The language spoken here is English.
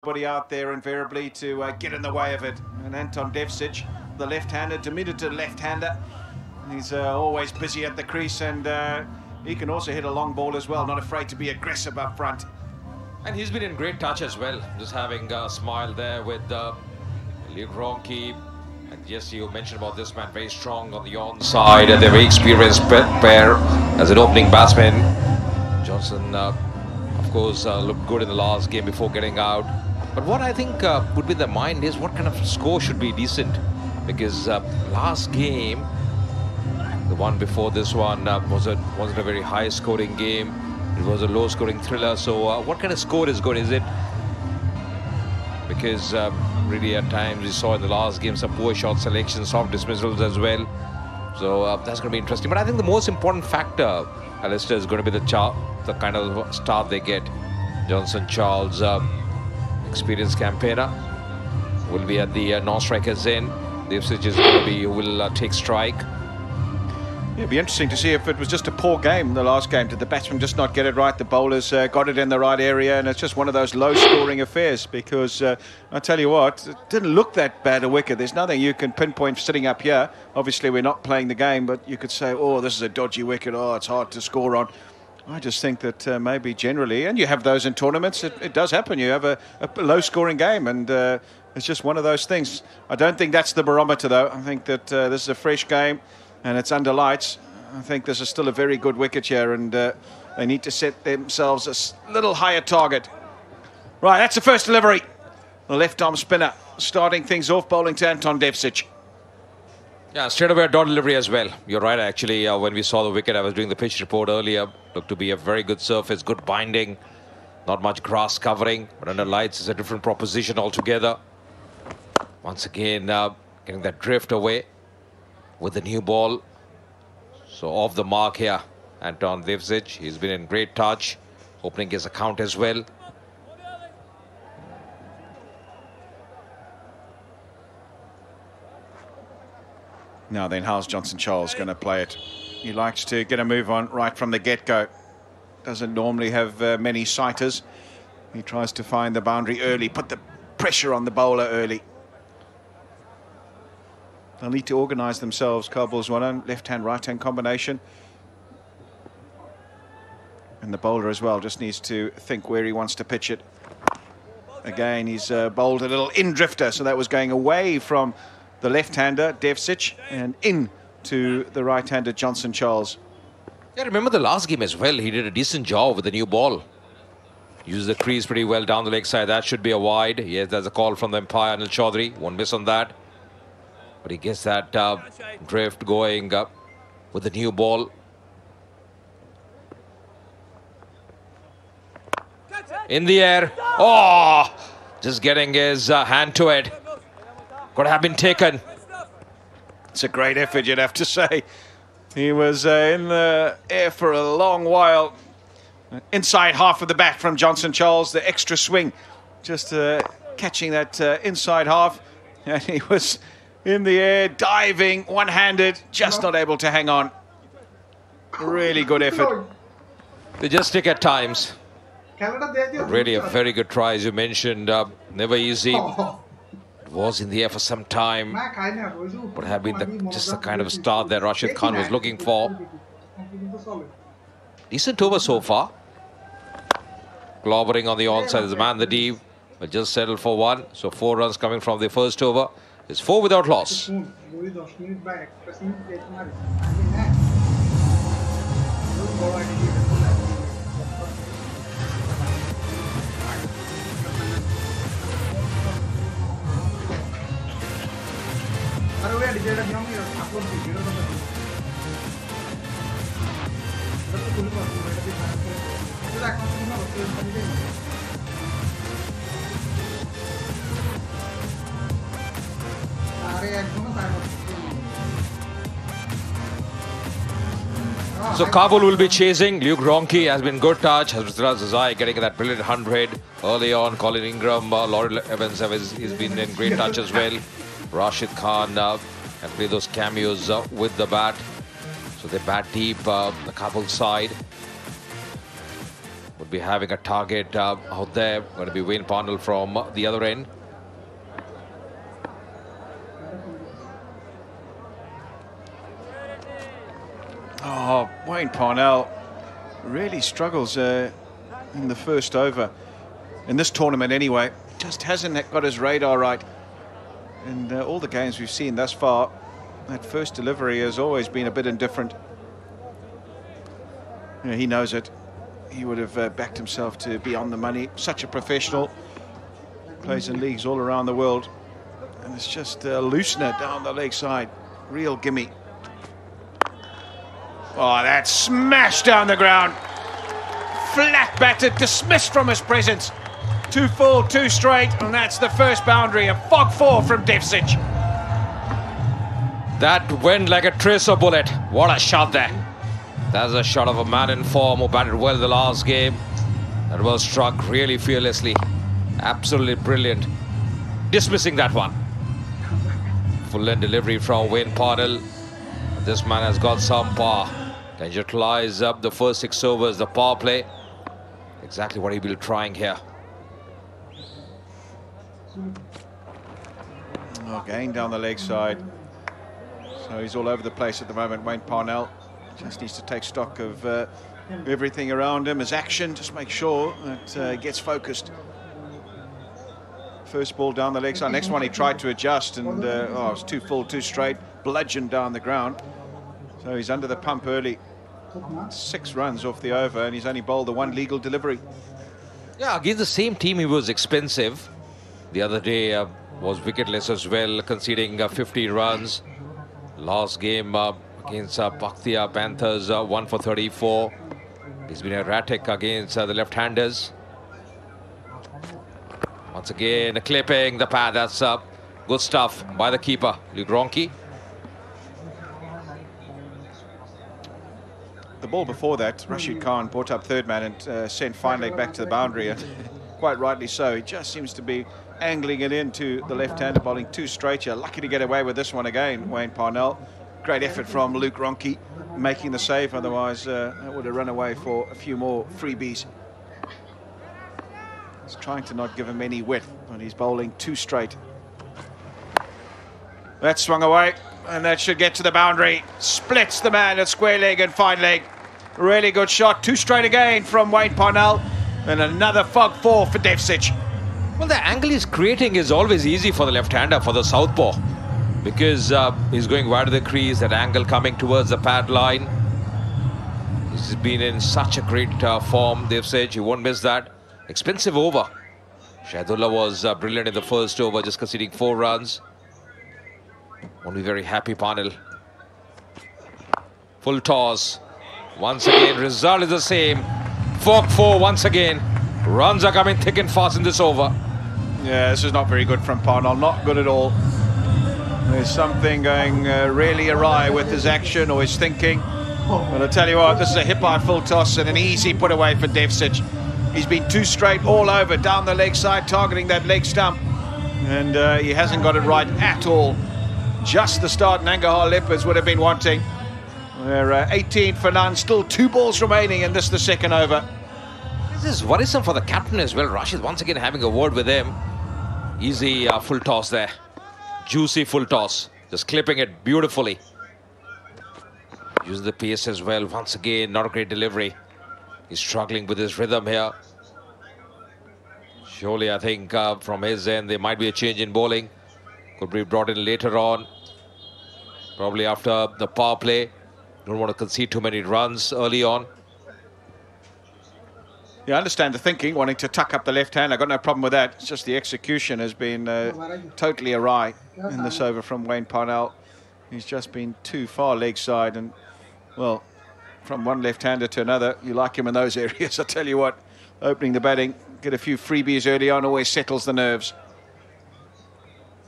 Nobody out there invariably to get in the way of it. And Anton Devcic, the left-hander, diminutive left-hander. He's always busy at the crease, and he can also hit a long ball as well, not afraid to be aggressive up front. And he's been in great touch as well, just having a smile there with Leopards. And yes, you mentioned about this man, very strong on the onside, and they're very experienced pair as an opening batsman. Johnson, of course, looked good in the last game before getting out. But what I think would be in their mind is what kind of score should be decent, because last game, the one before this one, wasn't a very high-scoring game. It was a low-scoring thriller. So what kind of score is good? Is it because really at times we saw in the last game some poor shot selection, soft dismissals as well. So that's going to be interesting. But I think the most important factor, Alistair, is going to be the kind of start they get. Johnson Charles, experienced campaigner, will be at the non-striker's end. Devcic is going to be who will take strike. It'd be interesting to see if it was just a poor game, the last game. Did the batsmen just not get it right? The bowlers got it in the right area, and it's just one of those low-scoring affairs, because I tell you what, it didn't look that bad a wicket. There's nothing you can pinpoint sitting up here. Obviously, we're not playing the game, but you could say, oh, this is a dodgy wicket. Oh, it's hard to score on. I just think that maybe generally, and you have those in tournaments, it does happen. You have a low-scoring game, and it's just one of those things. I don't think that's the barometer, though. I think that this is a fresh game, and it's under lights. I think this is still a very good wicket here, and they need to set themselves a little higher target. Right, that's the first delivery. The left-arm spinner starting things off, bowling to Anton Devcic. Yeah, straight away a dot delivery as well. You're right, actually. When we saw the wicket, I was doing the pitch report earlier. Looked to be a very good surface, good binding. Not much grass covering, but under lights is a different proposition altogether. Once again, getting that drift away with the new ball. So off the mark here, Anton Devcic. He's been in great touch, opening his account as well. Now then, how's Johnson Charles going to play it? He likes to get a move on right from the get-go. Doesn't normally have many sighters. He tries to find the boundary early, put the pressure on the bowler early. They'll need to organise themselves. Kabul, Zwanan, left-hand, right-hand combination. And the bowler as well just needs to think where he wants to pitch it. Again, he's bowled a little in-drifter, so that was going away from the left-hander, Devcic, and in to the right-hander, Johnson Charles. Yeah, remember the last game as well. He did a decent job with the new ball. Used the crease pretty well down the leg side. That should be a wide. Yes, there's a call from the umpire, Anil Chaudhary. Won't miss on that. But he gets that drift going up with the new ball. In the air. Oh, just getting his hand to it. Could have been taken. It's a great effort, you'd have to say. He was in the air for a long while. Inside half of the bat from Johnson Charles, the extra swing. Just catching that inside half. And he was in the air, diving, one-handed, just not able to hang on. Really good effort. They just stick at times. Really a very good try, as you mentioned. Never easy. It was in the air for some time. But have been just the kind of start that Rashid Khan was looking for. Decent over so far. Clobbering on the onside is the man, the deep. But just settled for one. So 4 runs coming from the first over. It's 4 without loss. So Kabul will be chasing. Luke Ronchi has been good touch. Hazrat Zazai getting that brilliant 100 early on. Colin Ingram, Laurel Evans he's been in great touch as well. Rashid Khan and play those cameos with the bat. So they bat deep the Kabul side. But Could be having a target out there. Going to be Wayne Parnell from the other end. Oh, Wayne Parnell really struggles in the first over. In this tournament anyway, just hasn't got his radar right. And all the games we've seen thus far, that first delivery has always been a bit indifferent. You know, he knows it. He would have backed himself to be on the money. Such a professional. Plays in leagues all around the world. And it's just a loosener down the leg side. Real gimme. Oh, that's smashed down the ground. Flat battered, dismissed from his presence. 2 full, 2 straight, and that's the first boundary. A fog 4 from Devsic. That went like a tracer bullet. What a shot there. That's a shot of a man in form who batted well the last game. That was struck really fearlessly. Absolutely brilliant. Dismissing that one. Full end delivery from Wayne Parnell. This man has got some power. Can utilize up the first 6 overs, the power play. Exactly what he will be trying here. Again down the leg side. So he's all over the place at the moment, Wayne Parnell. Just needs to take stock of everything around him, his action, just make sure that he gets focused. First ball down the leg side. Next one he tried to adjust and it was 2 full, 2 straight, bludgeoned down the ground. So he's under the pump early. 6 runs off the over and he's only bowled the 1 legal delivery. Yeah, against the same team he was expensive. The other day was wicketless as well, conceding 50 runs. Last game against Bhatia Panthers, 1 for 34. He's been erratic against the left-handers. Once again, clipping the pad. That's good stuff by the keeper, Leopards. The ball before that, Rashid Khan brought up third man and sent fine leg back to the boundary, and quite rightly so. He just seems to be angling it into the left-hander, bowling 2 straight here. Lucky to get away with this one again, Wayne Parnell. Great effort from Luke Ronke, making the save. Otherwise, that would have run away for a few more freebies. He's trying to not give him any width, but he's bowling 2 straight. That swung away, and that should get to the boundary. Splits the man at square leg and fine leg. Really good shot. 2 straight again from Wayne Parnell, and another fog 4 for Devsic. Well, the angle he's creating is always easy for the left-hander, for the southpaw, because he's going wide of the crease, that angle coming towards the pad line. He's been in such a great form, they've said. You won't miss that. Expensive over. Shahidullah was brilliant in the first over, just conceding 4 runs. Won't be very happy, Parnell. Full toss. Once again, result is the same. Fog 4 once again. Runs are coming thick and fast in this over. Yeah, this is not very good from Parnell. Not good at all. There's something going really awry with his action or his thinking. But I'll tell you what, this is a hip-high full toss and an easy put away for Devsic. He's been 2 straight all over, down the leg side, targeting that leg stump. And he hasn't got it right at all. Just the start Nangarhar Leopards would have been wanting. They're 18 for none, still 2 balls remaining in this, the second over. This is worrisome for the captain as well. Rashid once again having a word with him. Easy full toss there. Juicy full toss. Just clipping it beautifully. Using the pace as well. Once again, not a great delivery. He's struggling with his rhythm here. Surely, I think from his end, there might be a change in bowling. Could be brought in later on. Probably after the power play. Don't want to concede too many runs early on. Yeah, I understand the thinking, wanting to tuck up the left hand. I've got no problem with that. It's just the execution has been totally awry in this over from Wayne Parnell. He's just been too far leg side, and, well, from one left-hander to another, you like him in those areas. I tell you what, opening the batting, get a few freebies early on, always settles the nerves.